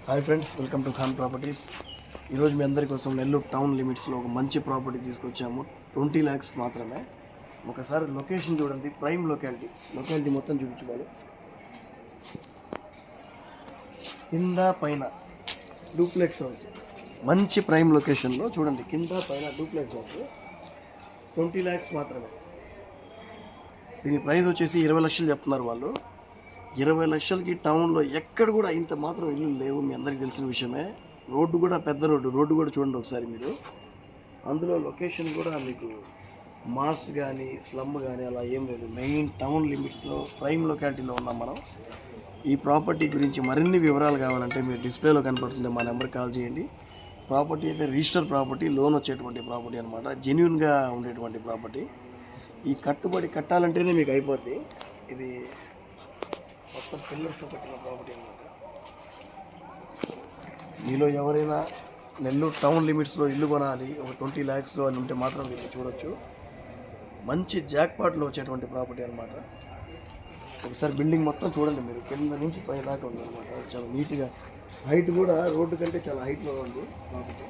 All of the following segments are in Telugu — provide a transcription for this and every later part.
Hi friends, welcome to Khan properties. ఈరోజు మీ అందరి కోసం నెల్లూరు టౌన్ లిమిట్స్లో ఒక మంచి ప్రాపర్టీ తీసుకొచ్చాము. 20 lakhs మాత్రమే. ఒకసారి లొకేషన్ చూడండి, ప్రైమ్ లొకాలిటీ మొత్తం చూపించుకోవాలి. కింద పైన డూప్లెక్స్ హౌస్, మంచి ప్రైమ్ లొకేషన్లో చూడండి. కింద పైన డూప్లెక్స్ హౌస్ 20 lakhs మాత్రమే. దీని ప్రైస్ వచ్చేసి 20 లక్షలు చెప్తున్నారు వాళ్ళు. 20 లక్షలకి టౌన్లో ఎక్కడ కూడా ఇంత మాత్రం ఇల్లు లేవు, మీ అందరికీ తెలిసిన విషయమే. రోడ్డు కూడా పెద్ద రోడ్డు కూడా చూడండి ఒకసారి మీరు. అందులో లొకేషన్ కూడా మీకు మాస్ కానీ స్లమ్ కానీ అలా ఏం లేదు. మెయిన్ టౌన్ లిమిట్స్లో ప్రైమ్ లొకాలిటీలో ఉన్నాం మనం. ఈ ప్రాపర్టీ గురించి మరిన్ని వివరాలు కావాలంటే మీరు డిస్ప్లేలో కనపడుతుంది, మా నెంబర్కి కాల్ చేయండి. ప్రాపర్టీ అయితే రిజిస్టర్ ప్రాపర్టీ, లోన్ వచ్చేటువంటి ప్రాపర్టీ అనమాట. జెన్యున్గా ఉండేటువంటి ప్రాపర్టీ. ఈ కట్టుబడి కట్టాలంటేనే మీకు అయిపోద్ది. ఇది మొత్తం పిల్లర్స్ కట్టిన ప్రాపర్టీ అనమాట. మీలో ఎవరైనా నెల్లూరు టౌన్ లిమిట్స్లో ఇల్లు కొనాలి, ఒక 20 lakhsలో అని ఉంటే మాత్రం మీరు చూడొచ్చు. మంచి జాక్పాట్లో వచ్చేటువంటి ప్రాపర్టీ అనమాట. ఒకసారి బిల్డింగ్ మొత్తం చూడండి మీరు, కింద నుంచి పై దాకా ఉందన్నమాట. చాలా నీట్గా, హైట్ కూడా రోడ్డు కంటే చాలా హైట్లో ఉంది ప్రాపర్టీ.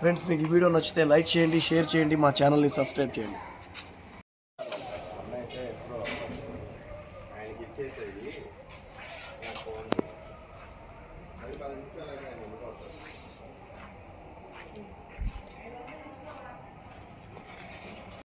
ఫ్రెండ్స్, మీకు ఈ వీడియో నచ్చితే లైక్ చేయండి, షేర్ చేయండి, మా ఛానల్ని సబ్స్క్రైబ్ చేయండి.